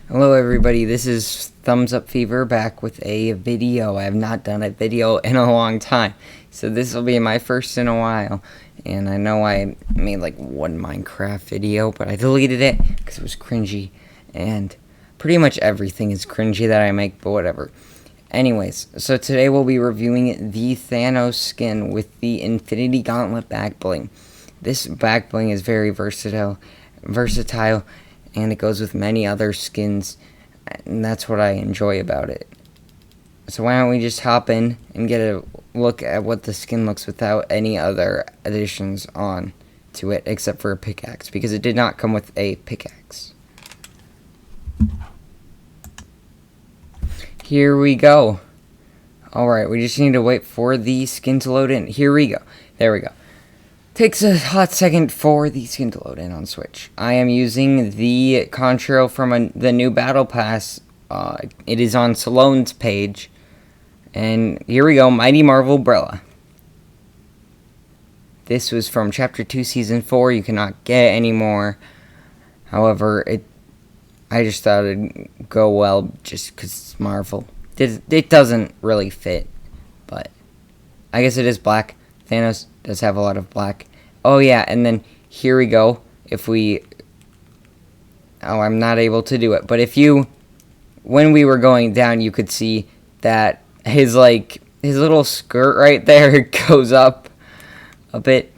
Hello everybody, this is Thumbs Up Fever back with a video. I have not done a video in a long time, so this will be my first in a while. And I know I made like one Minecraft video, but I deleted it because it was cringy. And pretty much everything is cringy that I make, but whatever. Anyways, so today we'll be reviewing the Thanos skin with the Infinity Gauntlet Backbling. This Backbling is very versatile, and it goes with many other skins, and that's what I enjoy about it. So why don't we just hop in and get a look at what the skin looks without any other additions on to it except for a pickaxe, because it did not come with a pickaxe. Here we go. Alright, we just need to wait for the skin to load in. Here we go. There we go. Takes a hot second for the skin to load in on Switch. I am using the contrail from the new Battle Pass. It is on Salone's page. And here we go, Mighty Marvel Umbrella. This was from Chapter 2, Season 4. You cannot get any more. However, I just thought it'd go well just because it's Marvel. It doesn't really fit, but I guess it is black. Thanos does have a lot of black. Oh yeah, and then here we go. I'm not able to do it. But when we were going down, you could see that his little skirt right there goes up a bit,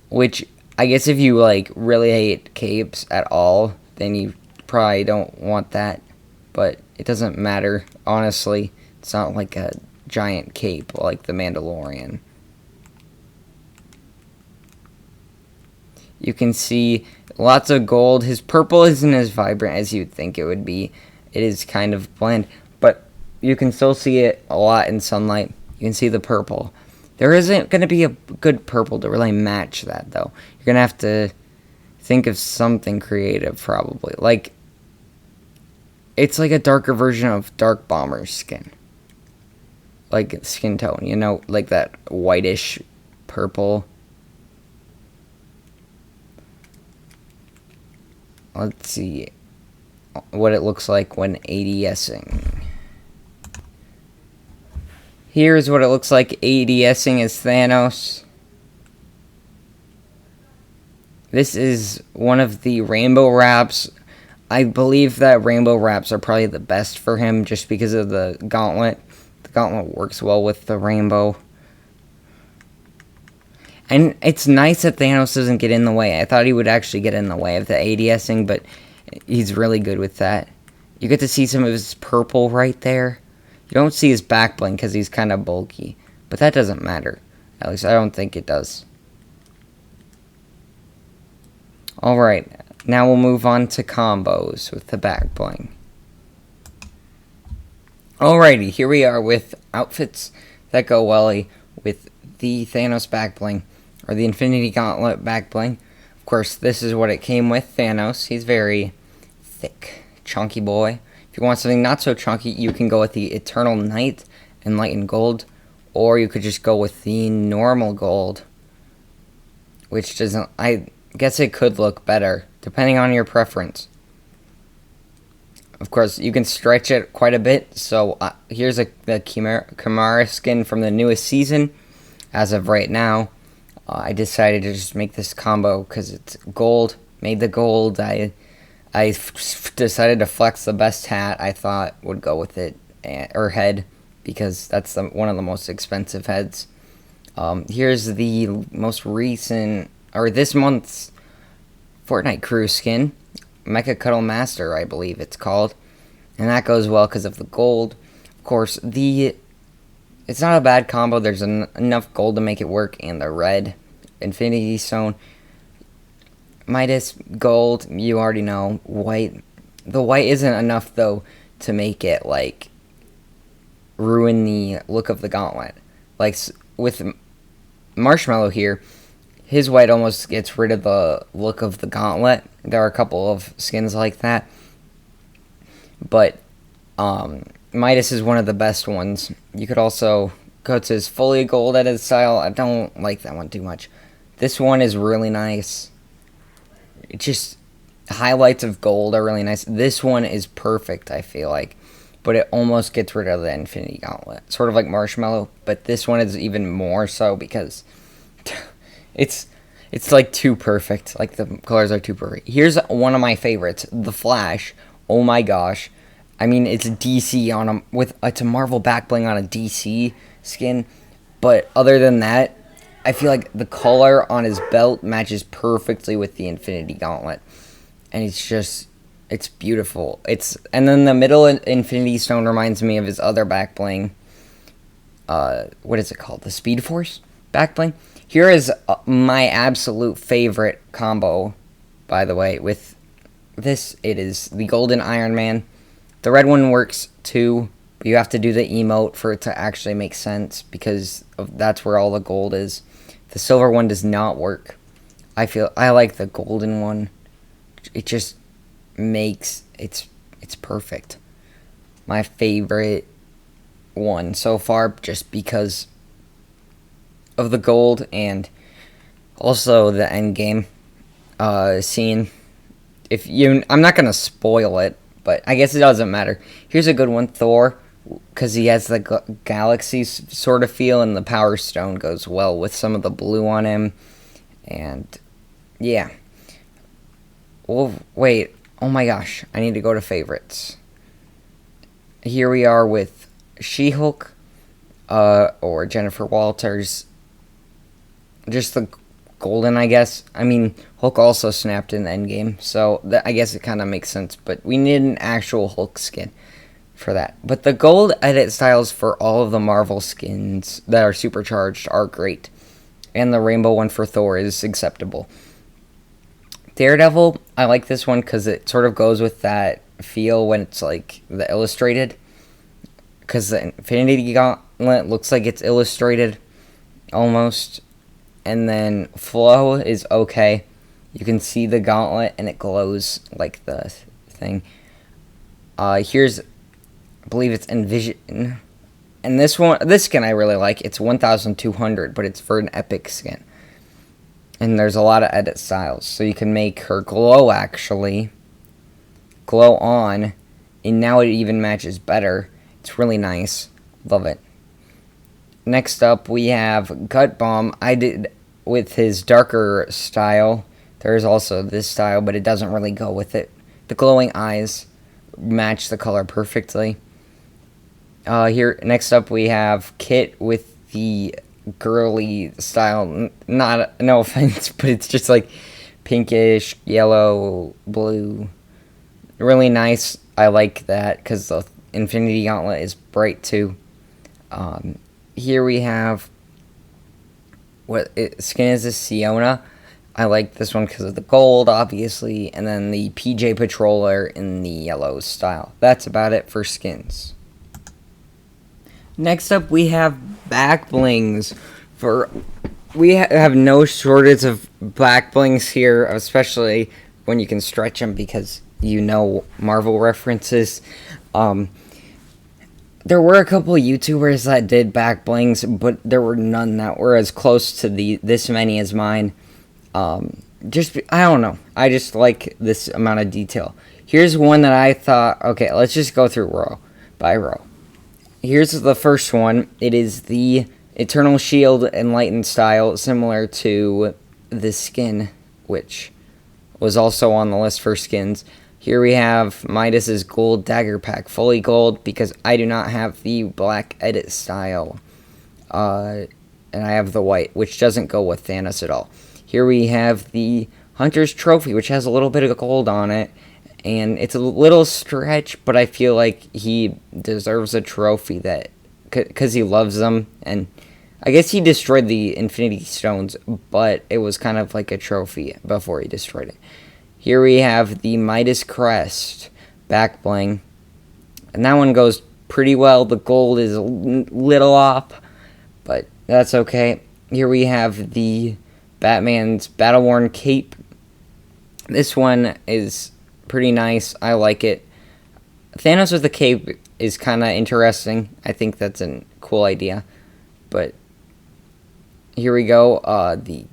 which I guess if you really hate capes at all, then you probably don't want that. But it doesn't matter, honestly. It's not like a giant cape like the Mandalorian. You can see lots of gold. His purple isn't as vibrant as you'd think it would be. It is kind of bland, but you can still see it a lot in sunlight. You can see the purple. There isn't going to be a good purple to really match that, though. You're going to have to think of something creative, probably. It's like a darker version of Dark Bomber's skin. Like skin tone, like that whitish purple. Let's see what it looks like when ADSing. Here's what it looks like ADSing as Thanos. This is one of the rainbow wraps. I believe that rainbow wraps are probably the best for him just because of the gauntlet. The gauntlet works well with the rainbow. And it's nice that Thanos doesn't get in the way. I thought he would actually get in the way of the ADSing, but he's really good with that. You get to see some of his purple right there. You don't see his Backbling because he's kind of bulky, but that doesn't matter. At least I don't think it does. Alright, now we'll move on to combos with the Backbling. Alrighty, here we are with outfits that go well with the Thanos Backbling, or the Infinity Gauntlet Backbling. Of course, this is what it came with. Thanos, he's very thick, chunky boy. If you want something not so chunky, you can go with the Eternal Night Enlightened Gold, or you could just go with the normal gold, which doesn't, I guess it could look better, depending on your preference. Of course, you can stretch it quite a bit, so here's the Chimera skin from the newest season. As of right now, I decided to just make this combo because it's gold. Made the gold. I decided to flex the best hat I thought would go with it, or head, because that's one of the most expensive heads. Here's the most recent, or this month's Fortnite crew skin, Mecha Cuddle Master, I believe it's called, and that goes well because of the gold. Of course, it's not a bad combo. There's enough gold to make it work, and the red Infinity Stone. Midas, gold, you already know. White. The white isn't enough, though, to make it, ruin the look of the gauntlet. Like, with Marshmallow here, his white almost gets rid of the look of the gauntlet. There are a couple of skins like that. But, Midas is one of the best ones. You could also go to his fully gold edit style. I don't like that one too much. This one is really nice. It just, highlights of gold are really nice. This one is perfect, I feel like, but it almost gets rid of the Infinity Gauntlet. Sort of like Marshmallow, but this one is even more so because it's like too perfect. Like the colors are too perfect. Here's one of my favorites, the Flash. Oh my gosh. I mean, it's DC on a it's a Marvel Backbling on a DC skin, but other than that, I feel like the color on his belt matches perfectly with the Infinity Gauntlet, and it's beautiful. And then the middle Infinity Stone reminds me of his other Backbling. What is it called? The Speed Force Backbling. Here is my absolute favorite combo, by the way. With this, it is the Golden Iron Man. The red one works too, but you have to do the emote for it to actually make sense because that's where all the gold is. The silver one does not work. I like the golden one. It just makes it's perfect. My favorite one so far, just because of the gold and also the end game scene. I'm not gonna spoil it, but I guess it doesn't matter. Here's a good one, Thor, because he has the galaxy sort of feel, and the Power Stone goes well with some of the blue on him. And yeah. Well, wait. Oh my gosh, I need to go to favorites. Here we are with She-Hulk, or Jennifer Walters. Just the golden, I guess. I mean, Hulk also snapped in the endgame, so I guess it kind of makes sense. But we need an actual Hulk skin for that. But the gold edit styles for all of the Marvel skins that are supercharged are great. And the rainbow one for Thor is acceptable. Daredevil, I like this one because it sort of goes with that feel when it's like the illustrated. Because the Infinity Gauntlet looks like it's illustrated almost. And then Flow is okay. You can see the gauntlet and it glows like the thing. Here's, I believe it's Envision. And this skin I really like. It's 1,200, but it's for an epic skin. And there's a lot of edit styles. So you can make her glow, actually. Glow on. And now it even matches better. It's really nice. Love it. Next up, we have Gut Bomb. I did with his darker style. There's also this style, but it doesn't really go with it. The glowing eyes match the color perfectly. Here, next up, we have Kit with the girly style. No offense, but it's just like pinkish, yellow, blue. Really nice. I like that because the Infinity Gauntlet is bright too. Here we have skin is this Siona. I like this one because of the gold, obviously, and then the PJ Patroller in the yellow style. That's about it for skins. Next up, we have Backblings. We have no shortage of Backblings here, especially when you can stretch them because Marvel references. There were a couple YouTubers that did Backblings, but there were none that were as close to this many as mine. I don't know. I just like this amount of detail. Here's one that I thought, okay, let's just go through row by row. Here's the first one. It is the Eternal Shield Enlightened style, similar to the skin, which was also on the list for skins. Here we have Midas's Gold Dagger Pack, fully gold, because I do not have the black edit style. And I have the white, which doesn't go with Thanos at all. Here we have the Hunter's Trophy, which has a little bit of gold on it. And it's a little stretch, but I feel like he deserves a trophy because he loves them. And I guess he destroyed the Infinity Stones, but it was kind of like a trophy before he destroyed it. Here we have the Midas Crest Backbling. And that one goes pretty well. The gold is a little off, but that's okay. Here we have the Batman's Battle-Worn Cape. This one is pretty nice. I like it. Thanos with the cape is kind of interesting. I think that's a cool idea. But here we go. The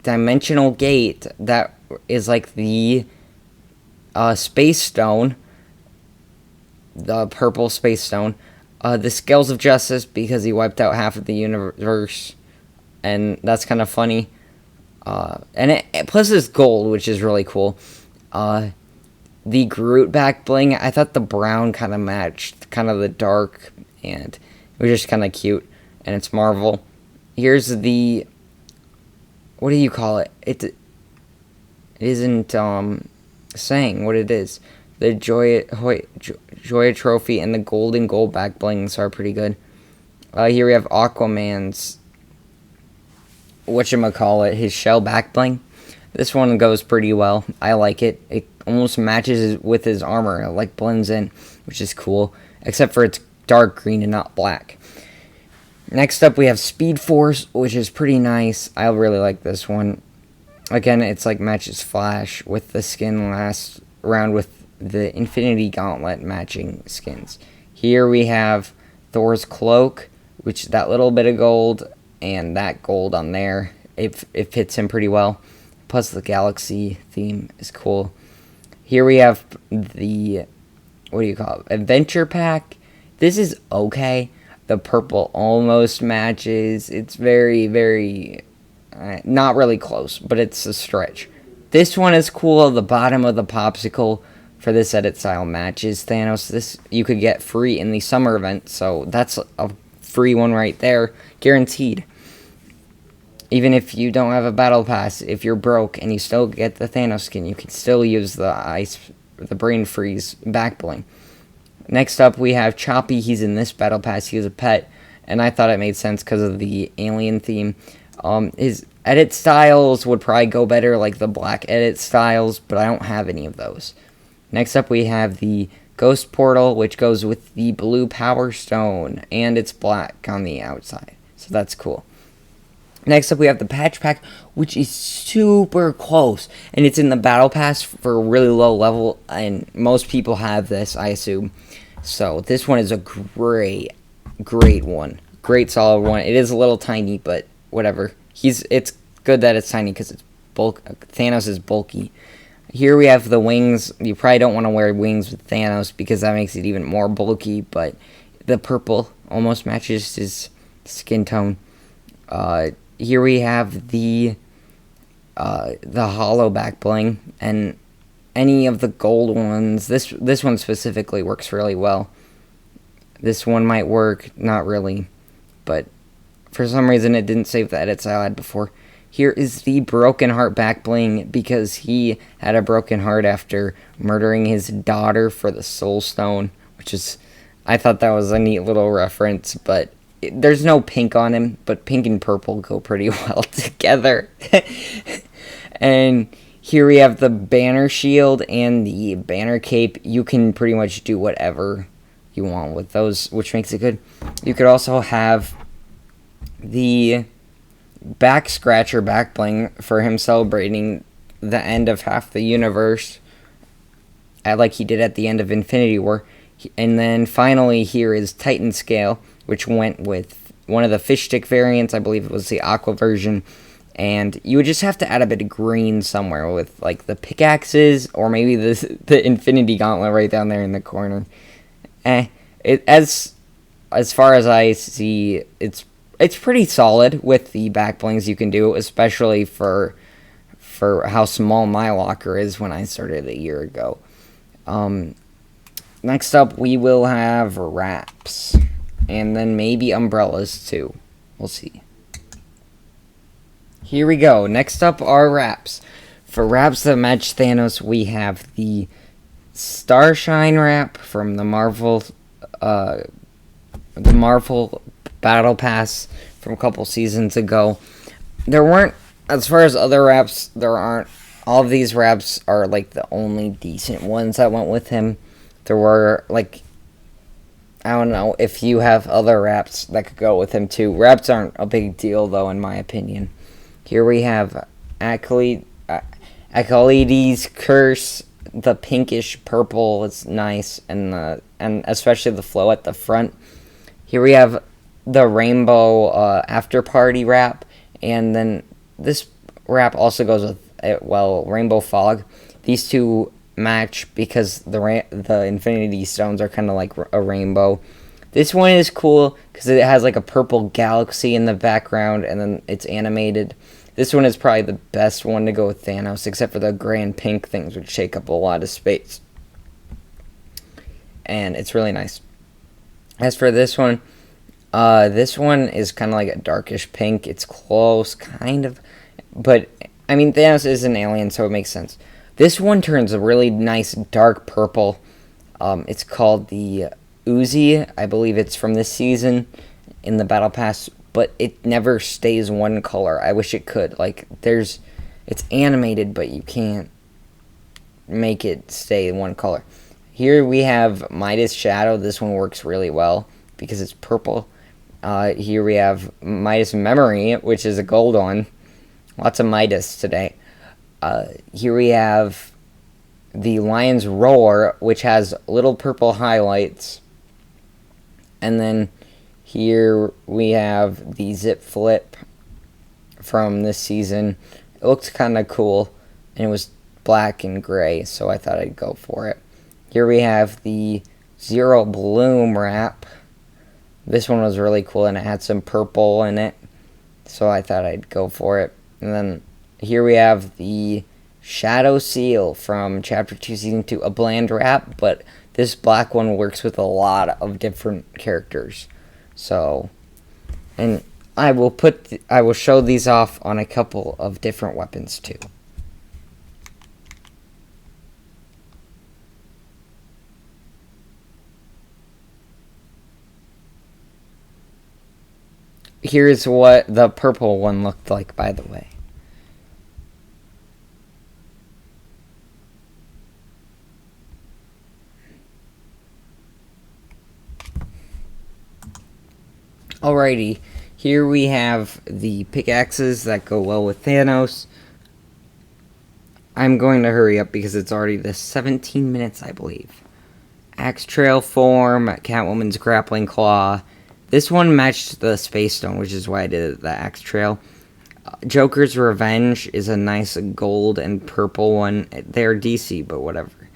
Dimensional Gate, that is like the Space Stone, the purple Space Stone. The Scales of Justice, because he wiped out half of the universe, and that's kind of funny. And it plus it's gold, which is really cool. The Groot Backbling, I thought the brown kind of matched kind of the dark, and it was just kind of cute. And it's Marvel. Here's the, what do you call it? It isn't saying what it is. The Joya Trophy and the golden gold Backblings are pretty good. Here we have Aquaman's, whatchamacallit, his shell Backbling. This one goes pretty well. I like it. It almost matches with his armor. It like blends in, which is cool. Except for it's dark green and not black. Next up we have Speed Force, which is pretty nice. I really like this one. Again, it's like matches Flash with the skin last round with the Infinity Gauntlet matching skins. Here we have Thor's Cloak, which that little bit of gold and that gold on there, it fits him pretty well. Plus the galaxy theme is cool. Here we have the, what do you call it, Adventure Pack. This is okay. The purple almost matches. It's very, very, not really close, but it's a stretch. This one is cool. The bottom of the popsicle for this edit style matches Thanos. This you could get free in the summer event, so that's a free one right there, guaranteed. Even if you don't have a battle pass, if you're broke and you still get the Thanos skin, you can still use the brain freeze Backbling. Next up, we have Choppy. He's in this battle pass. He was a pet, and I thought it made sense because of the alien theme. His edit styles would probably go better, like the black edit styles, but I don't have any of those. Next up, we have the Ghost Portal, which goes with the blue Power Stone, and it's black on the outside, so that's cool. Next up, we have the Patch Pack, which is super close, and it's in the Battle Pass for a really low level, and most people have this, I assume. So this one is a great one. Great solid one. It is a little tiny, but whatever. It's good that it's tiny because it's Thanos is bulky. Here we have the wings. You probably don't want to wear wings with Thanos because that makes it even more bulky, but the purple almost matches his skin tone. Here we have the hollow Backbling, and any of the gold ones. This one specifically works really well. This one might work, not really, but for some reason it didn't save the edits I had before. Here is the Broken Heart Backbling because he had a broken heart after murdering his daughter for the Soul Stone, which is, I thought that was a neat little reference, but there's no pink on him, but pink and purple go pretty well together. And here we have the Banner Shield and the Banner Cape. You can pretty much do whatever you want with those, which makes it good. You could also have the Back Scratcher Backbling for him celebrating the end of half the universe, like he did at the end of Infinity War. And then finally here is Titan Scale, which went with one of the fish stick variants. I believe it was the aqua version. And you would just have to add a bit of green somewhere with like the pickaxes, or maybe the Infinity Gauntlet right down there in the corner. As far as I see, it's pretty solid with the Backblings you can do, especially for how small my locker is when I started a year ago. Next up, we will have wraps, and then maybe umbrellas too. We'll see. Here we go. Next up are wraps. For wraps that match Thanos, we have the Starshine wrap from the Marvel Battle Pass from a couple seasons ago. There weren't, as far as other wraps, there aren't. All of these wraps are like the only decent ones that went with him. There were like, I don't know if you have other wraps that could go with him too. Wraps aren't a big deal though, in my opinion. Here we have Acolytes Curse. The pinkish purple is nice, and especially the flow at the front. Here we have the Rainbow After Party wrap, and then this wrap also goes with Rainbow Fog. These two match because the Infinity Stones are kind of like a rainbow. This one is cool because it has like a purple galaxy in the background and then it's animated. This one is probably the best one to go with Thanos, except for the grand pink things, which take up a lot of space. And it's really nice. As for this one is kind of like a darkish pink. It's close, kind of. But, I mean, Thanos is an alien, so it makes sense. This one turns a really nice dark purple. It's called the Uzi. I believe it's from this season in the Battle Pass. But it never stays one color. I wish it could. Like, it's animated, but you can't make it stay one color. Here we have Midas Shadow. This one works really well because it's purple. Here we have Midas Memory, which is a gold one. Lots of Midas today. Here we have the Lion's Roar, which has little purple highlights. And then here we have the Zip Flip from this season. It looked kind of cool, and it was black and gray, so I thought I'd go for it. Here we have the Zero Bloom wrap. This one was really cool, and it had some purple in it, so I thought I'd go for it. And then here we have the Shadow Seal from Chapter 2, Season 2, a bland wrap, but this black one works with a lot of different characters. So, and I will show these off on a couple of different weapons too. Here's what the purple one looked like, by the way. Alrighty, here we have the pickaxes that go well with Thanos. I'm going to hurry up because it's already the 17 minutes, I believe. Axe Trail Form, Catwoman's Grappling Claw. This one matched the Space Stone, which is why I did the Axe Trail. Joker's Revenge is a nice gold and purple one. They're DC, but whatever.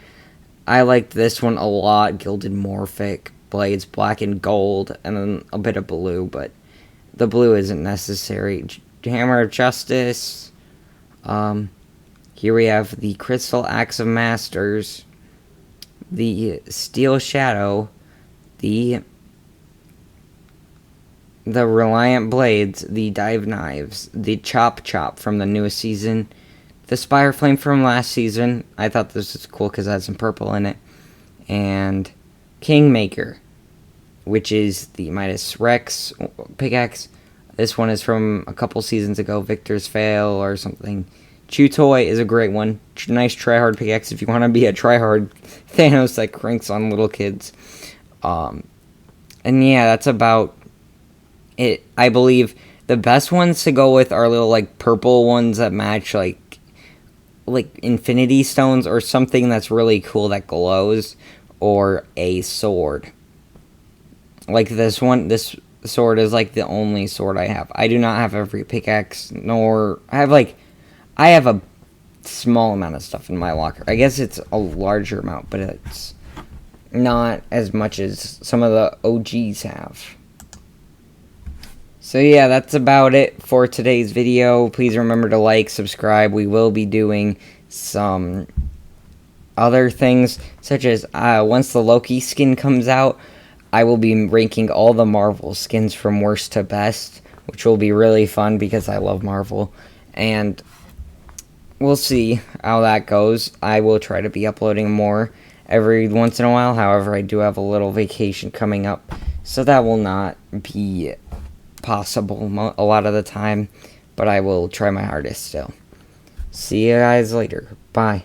I liked this one a lot. Gilded Morphic blades, black and gold, and then a bit of blue, but the blue isn't necessary. Hammer of Justice. Here we have the Crystal Axe of Masters, the Steel Shadow, the Reliant Blades, the Dive Knives, the Chop Chop from the newest season, the Spire Flame from last season. I thought this was cool because it had some purple in it. And Kingmaker, which is the Midas Rex pickaxe. This one is from a couple seasons ago, Victor's Fail or something. Chew Toy is a great one. Nice tryhard pickaxe if you want to be a tryhard Thanos that cranks on little kids. And yeah, that's about it. I believe the best ones to go with are little like purple ones that match like Infinity Stones or something that's really cool that glows, or a sword. Like this one, this sword is like the only sword I have. I do not have every pickaxe, nor I have a small amount of stuff in my locker. I guess it's a larger amount, but it's not as much as some of the OGs have. So yeah, that's about it for today's video. Please remember to like, subscribe. We will be doing some other things, such as once the Loki skin comes out, I will be ranking all the Marvel skins from worst to best, which will be really fun because I love Marvel. And we'll see how that goes. I will try to be uploading more every once in a while. However, I do have a little vacation coming up, so that will not be possible a lot of the time. But I will try my hardest still. See you guys later. Bye.